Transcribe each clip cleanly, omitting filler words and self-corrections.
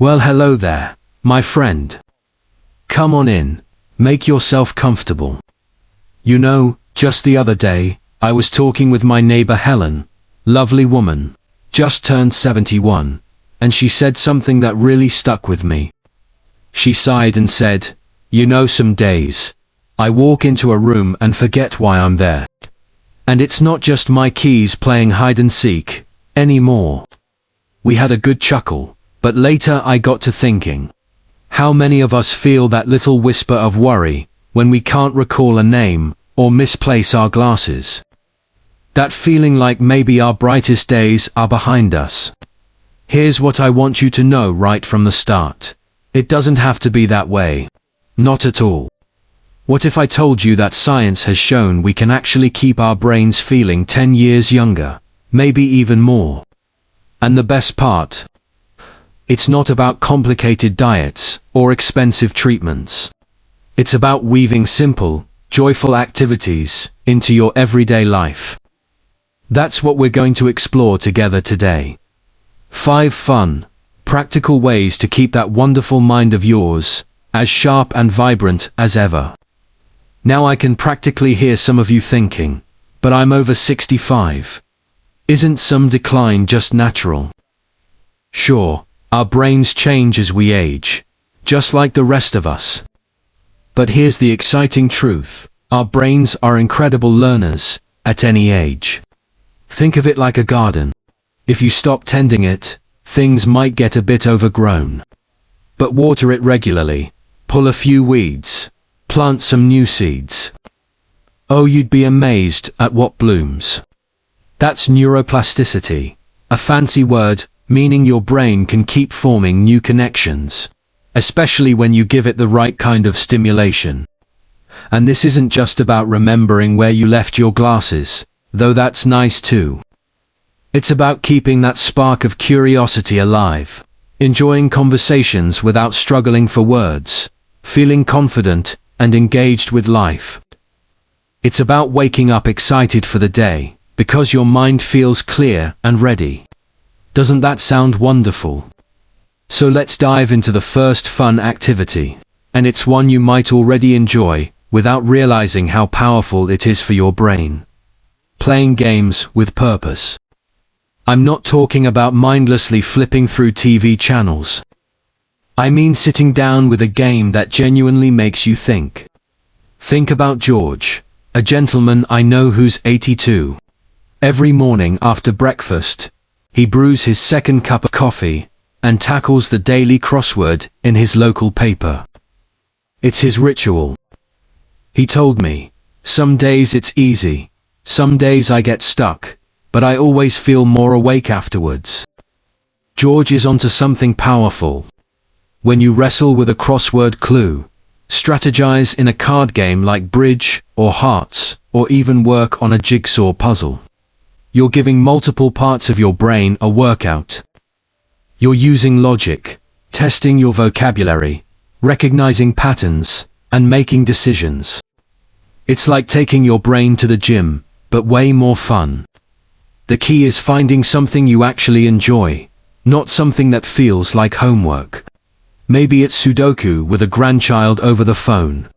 Well, hello there, my friend. Come on in, make yourself comfortable. You know, just the other day, I was talking with my neighbor Helen, lovely woman, just turned 71, and she said something that really stuck with me. She sighed and said, "You know, some days, I walk into a room and forget why I'm there. And it's not just my keys playing hide and seek, anymore." We had a good chuckle, but later I got to thinking, how many of us feel that little whisper of worry when we can't recall a name or misplace our glasses? That feeling like maybe our brightest days are behind us. Here's what I want you to know right from the start. It doesn't have to be that way. Not at all. What if I told you that science has shown we can actually keep our brains feeling 10 years younger, maybe even more? And the best part? It's not about complicated diets or expensive treatments. It's about weaving simple, joyful activities into your everyday life. That's what we're going to explore together today. 5 fun, practical ways to keep that wonderful mind of yours as sharp and vibrant as ever. Now I can practically hear some of you thinking, but I'm over 65. Isn't some decline just natural? Sure, our brains change as we age, just like the rest of us. But here's the exciting truth. Our brains are incredible learners, at any age. Think of it like a garden. If you stop tending it, things might get a bit overgrown. But water it regularly, pull a few weeds, plant some new seeds. Oh, you'd be amazed at what blooms. That's neuroplasticity, a fancy word meaning your brain can keep forming new connections, especially when you give it the right kind of stimulation. And this isn't just about remembering where you left your glasses, though that's nice too. It's about keeping that spark of curiosity alive, enjoying conversations without struggling for words, feeling confident and engaged with life. It's about waking up excited for the day, because your mind feels clear and ready. Doesn't that sound wonderful? So let's dive into the first fun activity, and it's one you might already enjoy without realizing how powerful it is for your brain. Playing games with purpose. I'm not talking about mindlessly flipping through TV channels. I mean sitting down with a game that genuinely makes you think. Think about George, a gentleman I know who's 82. Every morning after breakfast, he brews his second cup of coffee and tackles the daily crossword in his local paper. It's his ritual. He told me, "Some days it's easy, some days I get stuck, but I always feel more awake afterwards." George is onto something powerful. When you wrestle with a crossword clue, strategize in a card game like bridge or hearts, or even work on a jigsaw puzzle, you're giving multiple parts of your brain a workout. You're using logic, testing your vocabulary, recognizing patterns, and making decisions. It's like taking your brain to the gym, but way more fun. The key is finding something you actually enjoy, not something that feels like homework. Maybe it's Sudoku with a grandchild over the phone.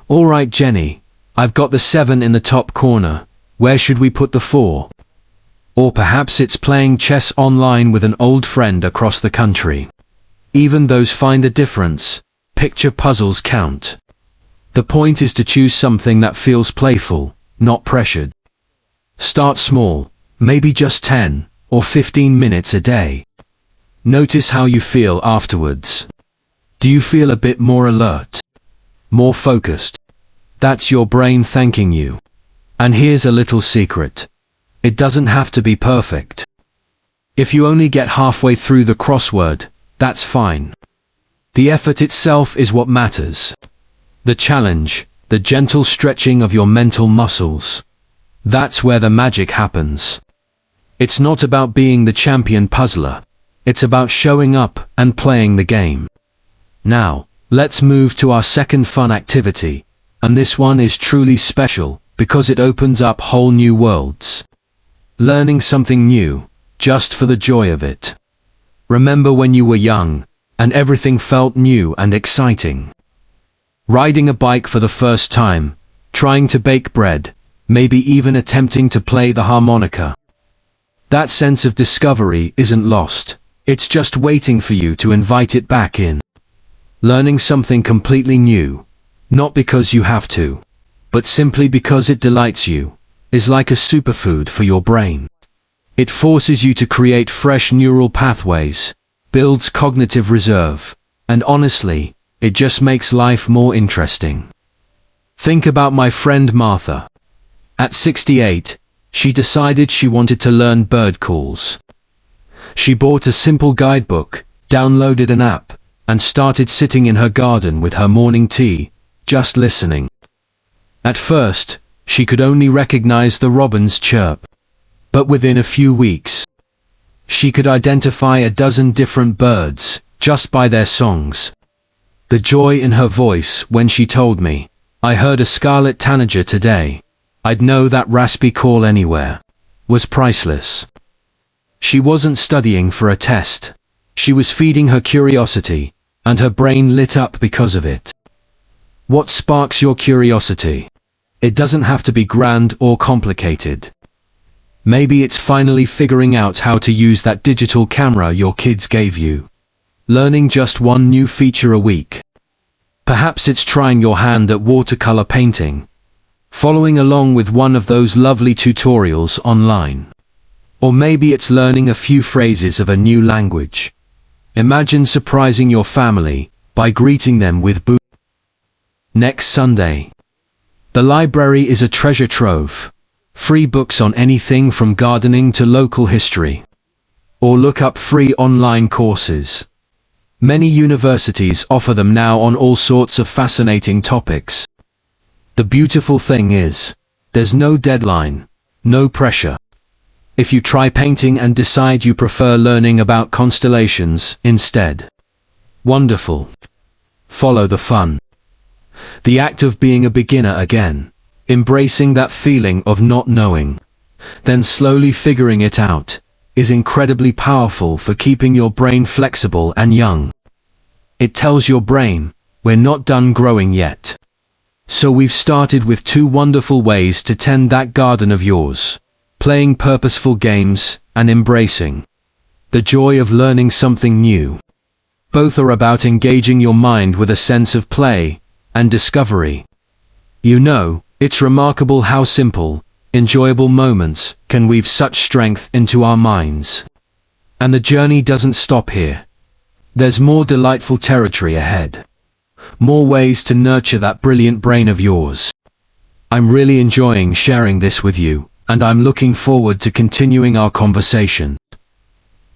"All right, Jenny, I've got the 7 in the top corner. Where should we put the 4? Or perhaps it's playing chess online with an old friend across the country. Even those find a difference. Picture puzzles count. The point is to choose something that feels playful, not pressured. Start small, maybe just 10 or 15 minutes a day. Notice how you feel afterwards. Do you feel a bit more alert? More focused? That's your brain thanking you. And here's a little secret. It doesn't have to be perfect. If you only get halfway through the crossword, that's fine. The effort itself is what matters. The challenge, the gentle stretching of your mental muscles. That's where the magic happens. It's not about being the champion puzzler. It's about showing up and playing the game. Now, let's move to our second fun activity, and this one is truly special because it opens up whole new worlds. Learning something new, just for the joy of it. Remember when you were young, and everything felt new and exciting. Riding a bike for the first time, trying to bake bread, maybe even attempting to play the harmonica. That sense of discovery isn't lost, it's just waiting for you to invite it back in. Learning something completely new, not because you have to, but simply because it delights you, is like a superfood for your brain. It forces you to create fresh neural pathways, builds cognitive reserve, and honestly, it just makes life more interesting. Think about my friend Martha. At 68, she decided she wanted to learn bird calls. She bought a simple guidebook, downloaded an app, and started sitting in her garden with her morning tea, just listening. At first, she could only recognize the robins chirp. But within a few weeks, she could identify a dozen different birds, just by their songs. The joy in her voice when she told me, "I heard a scarlet tanager today. I'd know that raspy call anywhere," was priceless. She wasn't studying for a test. She was feeding her curiosity, and her brain lit up because of it. What sparks your curiosity? It doesn't have to be grand or complicated. Maybe it's finally figuring out how to use that digital camera your kids gave you. Learning just one new feature a week. Perhaps it's trying your hand at watercolor painting. Following along with one of those lovely tutorials online. Or maybe it's learning a few phrases of a new language. Imagine surprising your family by greeting them with boo. Next Sunday. The library is a treasure trove. Free books on anything from gardening to local history. Or look up free online courses. Many universities offer them now on all sorts of fascinating topics. The beautiful thing is, there's no deadline, no pressure. If you try painting and decide you prefer learning about constellations instead, wonderful. Follow the fun. The act of being a beginner again. Embracing that feeling of not knowing, then slowly figuring it out, is incredibly powerful for keeping your brain flexible and young. It tells your brain, we're not done growing yet. So we've started with two wonderful ways to tend that garden of yours, playing purposeful games and embracing the joy of learning something new. Both are about engaging your mind with a sense of play and discovery. You know, it's remarkable how simple, enjoyable moments can weave such strength into our minds. And the journey doesn't stop here. There's more delightful territory ahead. More ways to nurture that brilliant brain of yours. I'm really enjoying sharing this with you, and I'm looking forward to continuing our conversation.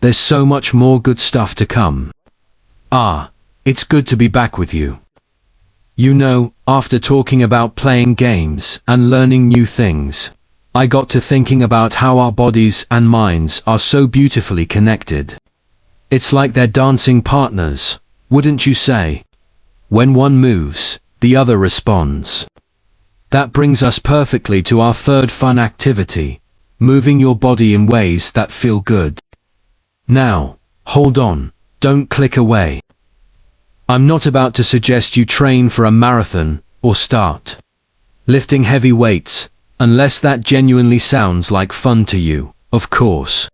There's so much more good stuff to come. It's good to be back with you. You know, after talking about playing games and learning new things, I got to thinking about how our bodies and minds are so beautifully connected. It's like they're dancing partners, wouldn't you say? When one moves, the other responds. That brings us perfectly to our third fun activity, moving your body in ways that feel good. Now, hold on, don't click away. I'm not about to suggest you train for a marathon or start lifting heavy weights, unless that genuinely sounds like fun to you, of course.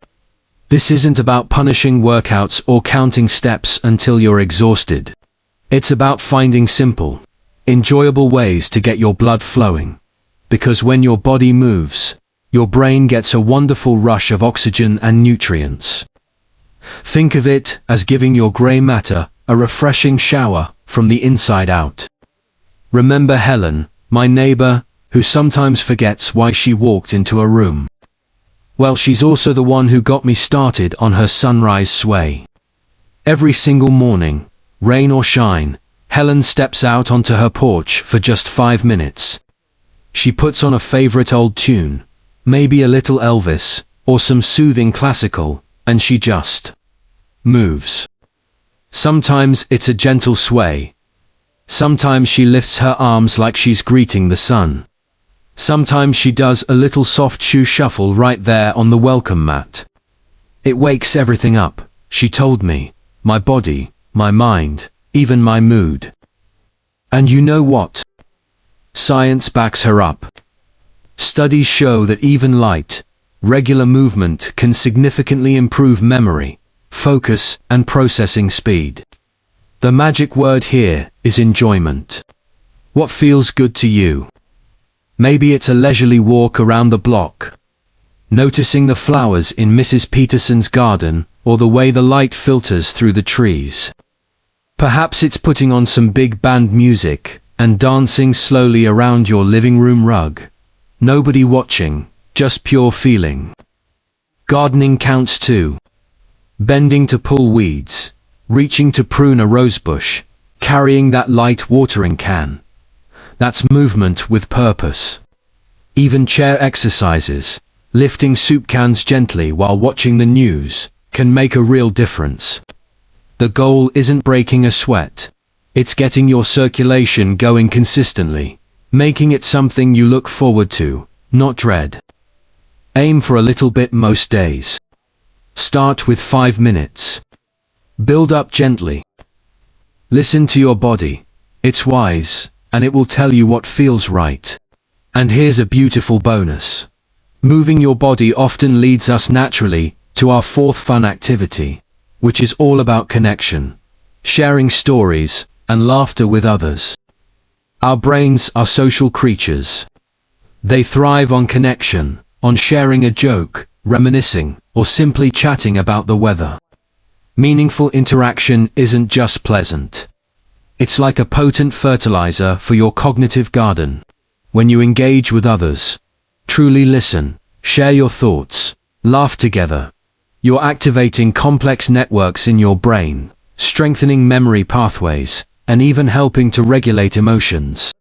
This isn't about punishing workouts or counting steps until you're exhausted. It's about finding simple, enjoyable ways to get your blood flowing. Because when your body moves, your brain gets a wonderful rush of oxygen and nutrients. Think of it as giving your gray matter a refreshing shower from the inside out. Remember Helen, my neighbor, who sometimes forgets why she walked into a room? Well, she's also the one who got me started on her sunrise sway. Every single morning, rain or shine, Helen steps out onto her porch for just 5 minutes. She puts on a favorite old tune, maybe a little Elvis, or some soothing classical, and she just moves. Sometimes it's a gentle sway. Sometimes she lifts her arms like she's greeting the sun. Sometimes she does a little soft shoe shuffle right there on the welcome mat. It wakes everything up, she told me, my body, my mind, even my mood. And you know what? Science backs her up. Studies show that even light, regular movement can significantly improve memory, focus, and processing speed. The magic word here is enjoyment. What feels good to you? Maybe it's a leisurely walk around the block, noticing the flowers in Mrs. Peterson's garden, or the way the light filters through the trees. Perhaps it's putting on some big band music and dancing slowly around your living room rug. Nobody watching, just pure feeling. Gardening counts too. Bending to pull weeds, reaching to prune a rosebush, carrying that light watering can. That's movement with purpose. Even chair exercises, lifting soup cans gently while watching the news, can make a real difference. The goal isn't breaking a sweat. It's getting your circulation going consistently, making it something you look forward to, not dread. Aim for a little bit most days. Start with 5 minutes. Build up gently. Listen to your body. It's wise, and it will tell you what feels right. And here's a beautiful bonus. Moving your body often leads us naturally to our fourth fun activity, which is all about connection, sharing stories, and laughter with others. Our brains are social creatures. They thrive on connection, on sharing a joke, reminiscing, or simply chatting about the weather. Meaningful interaction isn't just pleasant. It's like a potent fertilizer for your cognitive garden. When you engage with others, truly listen, share your thoughts, laugh together, you're activating complex networks in your brain, strengthening memory pathways, and even helping to regulate emotions.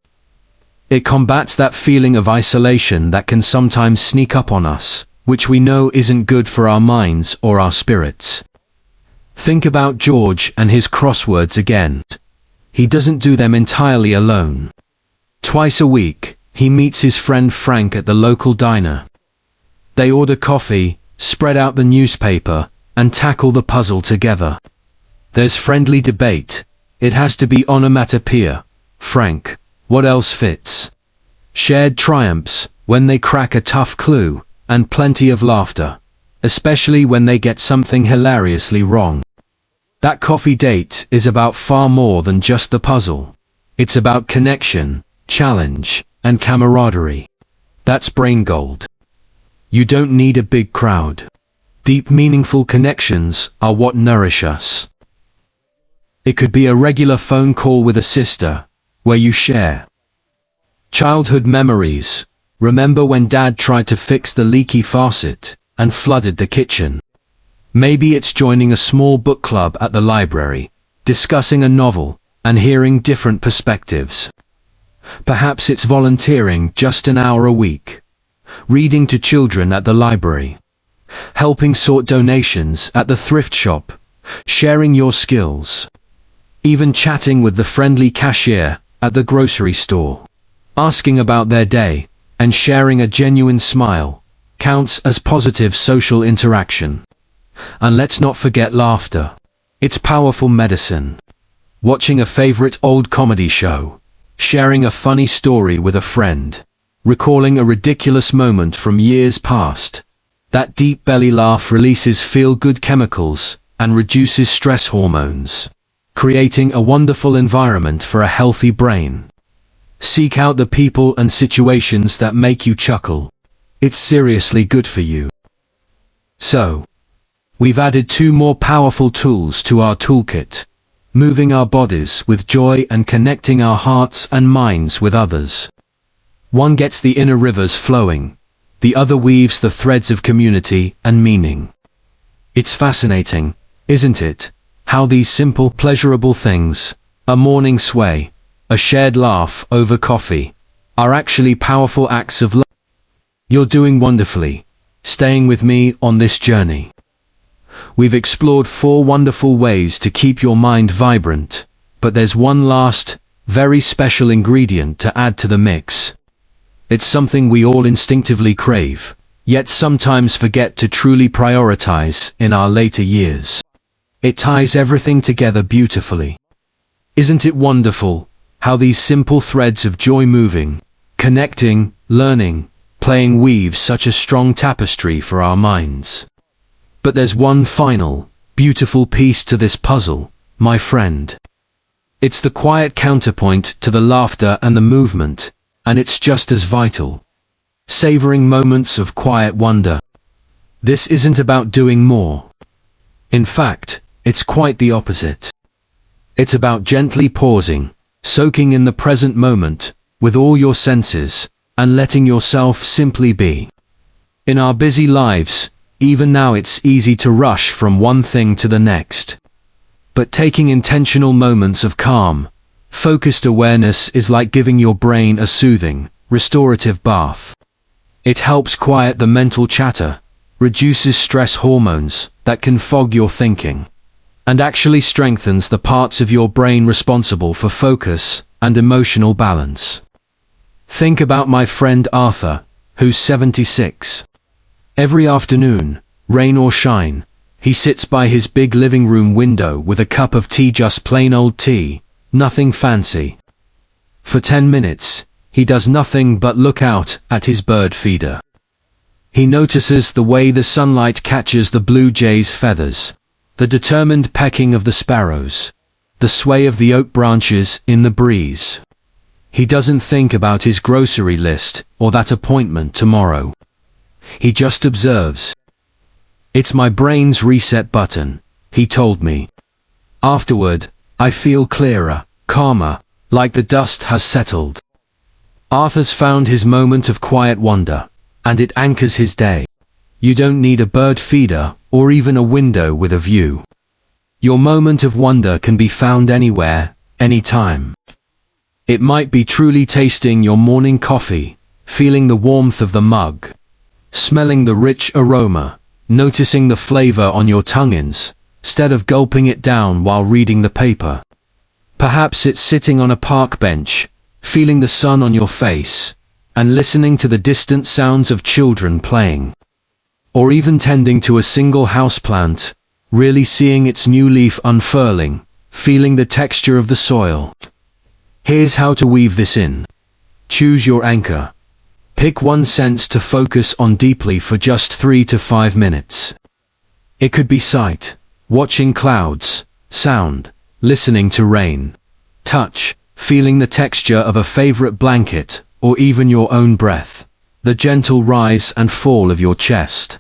It combats that feeling of isolation that can sometimes sneak up on us, which we know isn't good for our minds or our spirits. Think about George and his crosswords again. He doesn't do them entirely alone. Twice a week, he meets his friend Frank at the local diner. They order coffee, spread out the newspaper, and tackle the puzzle together. There's friendly debate. It has to be onomatopoeia. Frank, what else fits? Shared triumphs, when they crack a tough clue, and plenty of laughter, especially when they get something hilariously wrong. That coffee date is about far more than just the puzzle. It's about connection, challenge, and camaraderie. That's brain gold. You don't need a big crowd. Deep, meaningful connections are what nourish us. It could be a regular phone call with a sister, where you share childhood memories. Remember when Dad tried to fix the leaky faucet and flooded the kitchen? Maybe it's joining a small book club at the library, discussing a novel, and hearing different perspectives. Perhaps it's volunteering just an hour a week, reading to children at the library, helping sort donations at the thrift shop, sharing your skills, even chatting with the friendly cashier at the grocery store, asking about their day, and sharing a genuine smile, counts as positive social interaction. And let's not forget laughter. It's powerful medicine. Watching a favorite old comedy show, sharing a funny story with a friend, recalling a ridiculous moment from years past. That deep belly laugh releases feel-good chemicals and reduces stress hormones, creating a wonderful environment for a healthy brain. Seek out the people and situations that make you chuckle. It's seriously good for you. So, we've added 2 more powerful tools to our toolkit, moving our bodies with joy and connecting our hearts and minds with others. One gets the inner rivers flowing, the other weaves the threads of community and meaning. It's fascinating, isn't it, how these simple, pleasurable things, a morning sway, a shared laugh over coffee, are actually powerful acts of love. You're doing wonderfully, staying with me on this journey. We've explored 4 wonderful ways to keep your mind vibrant, but there's one last, very special ingredient to add to the mix. It's something we all instinctively crave, yet sometimes forget to truly prioritize in our later years. It ties everything together beautifully. Isn't it wonderful how these simple threads of joy moving, connecting, learning, playing weave such a strong tapestry for our minds? But there's one final, beautiful piece to this puzzle, my friend. It's the quiet counterpoint to the laughter and the movement, and it's just as vital. Savoring moments of quiet wonder. This isn't about doing more. In fact, it's quite the opposite. It's about gently pausing, soaking in the present moment, with all your senses, and letting yourself simply be. In our busy lives, even now it's easy to rush from one thing to the next. But taking intentional moments of calm, focused awareness is like giving your brain a soothing, restorative bath. It helps quiet the mental chatter, reduces stress hormones that can fog your thinking, and actually strengthens the parts of your brain responsible for focus and emotional balance. Think about my friend Arthur, who's 76. Every afternoon, rain or shine, he sits by his big living room window with a cup of tea, just plain old tea, nothing fancy. For 10 minutes, he does nothing but look out at his bird feeder. He notices the way the sunlight catches the blue jay's feathers, the determined pecking of the sparrows, the sway of the oak branches in the breeze. He doesn't think about his grocery list or that appointment tomorrow. He just observes. It's my brain's reset button, he told me. Afterward, I feel clearer, calmer, like the dust has settled. Arthur's found his moment of quiet wonder, and it anchors his day. You don't need a bird feeder or even a window with a view. Your moment of wonder can be found anywhere, anytime. It might be truly tasting your morning coffee, feeling the warmth of the mug, smelling the rich aroma, noticing the flavor on your tongue instead of gulping it down while reading the paper. Perhaps it's sitting on a park bench, feeling the sun on your face, and listening to the distant sounds of children playing. Or even tending to a single houseplant, really seeing its new leaf unfurling, feeling the texture of the soil. Here's how to weave this in. Choose your anchor. Pick one sense to focus on deeply for just 3 to 5 minutes. It could be sight, watching clouds, sound, listening to rain, touch, feeling the texture of a favorite blanket, or even your own breath, the gentle rise and fall of your chest.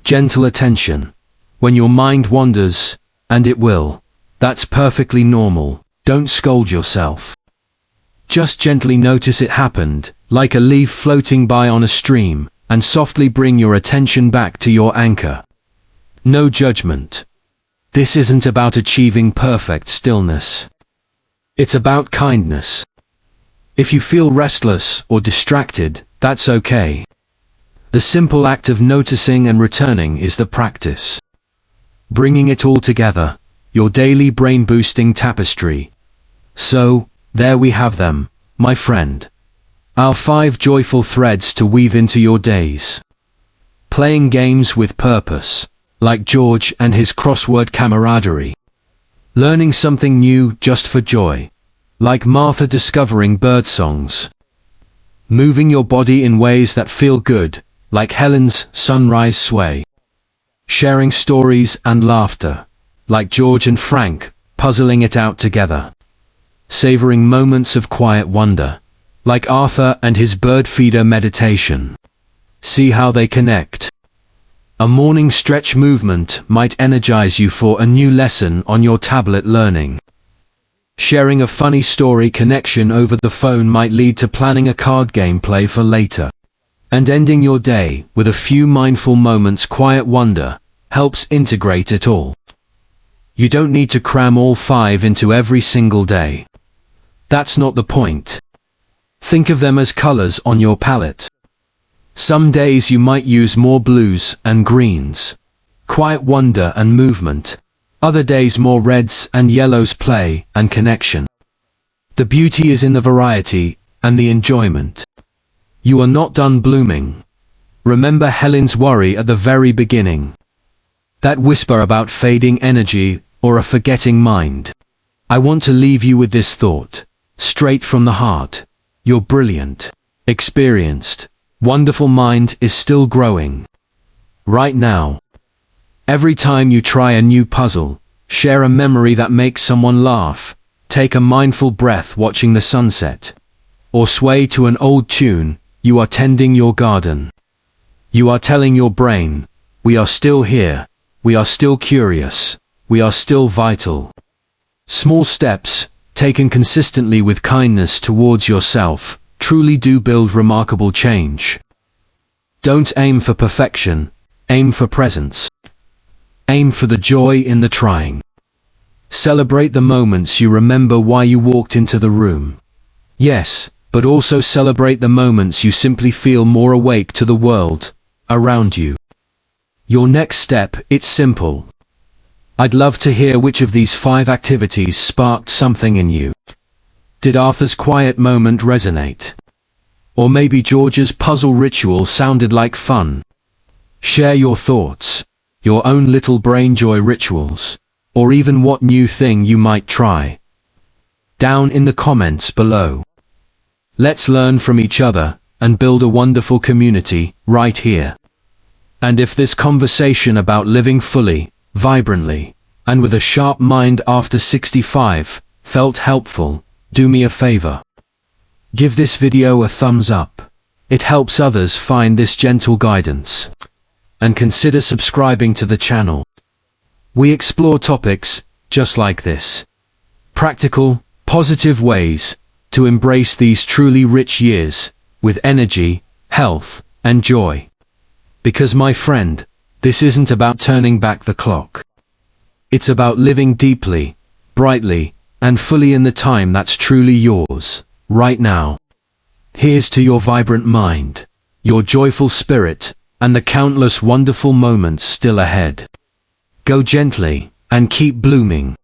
Gentle attention. When your mind wanders, and it will, that's perfectly normal. Don't scold yourself. Just gently notice it happened, like a leaf floating by on a stream, and softly bring your attention back to your anchor. No judgment. This isn't about achieving perfect stillness. It's about kindness. If you feel restless or distracted, that's okay. The simple act of noticing and returning is the practice. Bringing it all together, your daily brain-boosting tapestry. So, there we have them, my friend. Our 5 joyful threads to weave into your days. Playing games with purpose, like George and his crossword camaraderie. Learning something new just for joy, like Martha discovering bird songs. Moving your body in ways that feel good, like Helen's sunrise sway. Sharing stories and laughter, like George and Frank, puzzling it out together. Savoring moments of quiet wonder, like Arthur and his bird feeder meditation. See how they connect. A morning stretch movement might energize you for a new lesson on your tablet learning. Sharing a funny story connection over the phone might lead to planning a card game play for later. And ending your day with a few mindful moments quiet wonder helps integrate it all. You don't need to cram all 5 into every single day. That's not the point. Think of them as colors on your palette. Some days you might use more blues and greens, quiet wonder and movement. Other days more reds and yellows, play and connection. The beauty is in the variety and the enjoyment. You are not done blooming. Remember Helen's worry at the very beginning. That whisper about fading energy or a forgetting mind. I want to leave you with this thought, straight from the heart. Your brilliant, experienced, wonderful mind is still growing. Right now. Every time you try a new puzzle, share a memory that makes someone laugh, take a mindful breath watching the sunset, or sway to an old tune, you are tending your garden. You are telling your brain, we are still here, we are still curious, we are still vital. Small steps, taken consistently with kindness towards yourself, truly do build remarkable change. Don't aim for perfection, aim for presence. Aim for the joy in the trying. Celebrate the moments you remember why you walked into the room. Yes, but also celebrate the moments you simply feel more awake to the world around you. Your next step, it's simple. I'd love to hear which of these 5 activities sparked something in you. Did Arthur's quiet moment resonate? Or maybe George's puzzle ritual sounded like fun? Share your thoughts, your own little brain joy rituals, or even what new thing you might try. Down in the comments below. Let's learn from each other and build a wonderful community right here. And if this conversation about living fully, vibrantly, and with a sharp mind after 65 felt helpful, do me a favor. Give this video a thumbs up. It helps others find this gentle guidance. And consider subscribing to the channel. We explore topics just like this. Practical, positive ways to embrace these truly rich years with energy, health, and joy. Because my friend, this isn't about turning back the clock. It's about living deeply, brightly, and fully in the time that's truly yours, right now. Here's to your vibrant mind, your joyful spirit, and the countless wonderful moments still ahead. Go gently, and keep blooming.